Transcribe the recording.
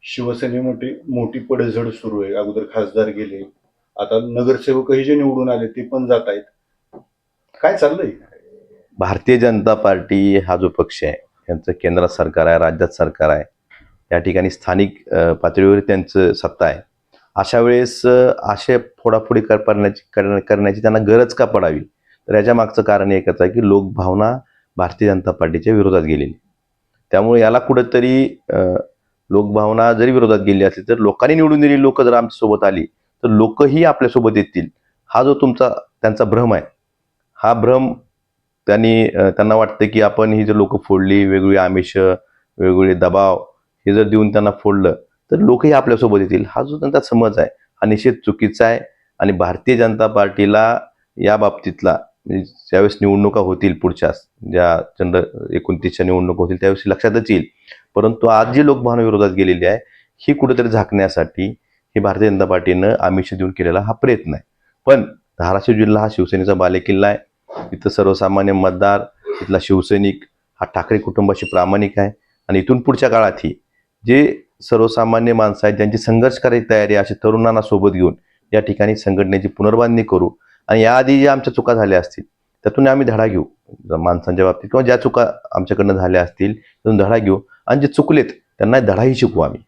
शिवसेनेमध्ये मोठी पडझड सुरू आहे. अगोदर खासदार गेले, आता नगरसेवकही जे निवडून आले ते पण जात आहेत. काय चाललंय? भारतीय जनता पार्टी हा जो पक्ष आहे, यांचं केंद्रात सरकार आहे, राज्यात सरकार आहे, या ठिकाणी स्थानिक पातळीवर त्यांचं सत्ता आहे. अशा वेळेस असे फोडाफोडी करण्याची त्यांना गरज का पडावी? तर याच्या मागचं कारण एकच आहे की लोकभावना भारतीय जनता पार्टीच्या विरोधात गेलेली. त्यामुळे याला कुठंतरी लोकभावना जरी विरोधात गेली असली तर लोकांनी निवडून दिलेली लोक जर आमच्यासोबत आली तर लोकही आपल्यासोबत येतील. हा जो त्यांचा भ्रम आहे, हा भ्रम त्यांना वाटतं की आपण ही जर लोक फोडली, वेगवेगळी आमिष, वेगवेगळे दबाव हे जर देऊन त्यांना फोडलं तर लोकही आपल्यासोबत येतील. हा जो त्यांचा समज आहे हा निश्चित चुकीचा आहे. आणि भारतीय जनता पार्टीला या बाबतीतला म्हणजे ज्यावेळेस निवडणुका होतील, पुढच्या ज्या 29च्या निवडणुका होतील त्यावेळेस लक्षातच येईल. परंतु आज जी लोकभावना विरोधात गेलेली आहे ही कुठेतरी झाकण्यासाठी हे भारतीय जनता पार्टीनं आमिष देऊन केलेला हा प्रयत्न आहे. पण धाराशिव जिल्हा हा शिवसेनेचा बालेकिल्ला आहे. इथं सर्वसामान्य मतदार, इथला शिवसैनिक हा ठाकरे कुटुंबाशी प्रामाणिक आहे. आणि इथून पुढच्या काळातही जे सर्वसामान्य माणसं आहेत ज्यांची संघर्ष करायची तयारी अशा तरुणांना सोबत घेऊन या ठिकाणी संघटनेची पुनर्बांधणी करू. आणि याआधी ज्या आमच्या चुका झाल्या असतील त्यातून आम्ही धडा घेऊ, माणसांच्या बाबतीत किंवा ज्या चुका आमच्याकडनं झाल्या असतील त्यातून धडा घेऊ आणि जे चुकलेत त्यांना धडाही शिकवू आम्ही.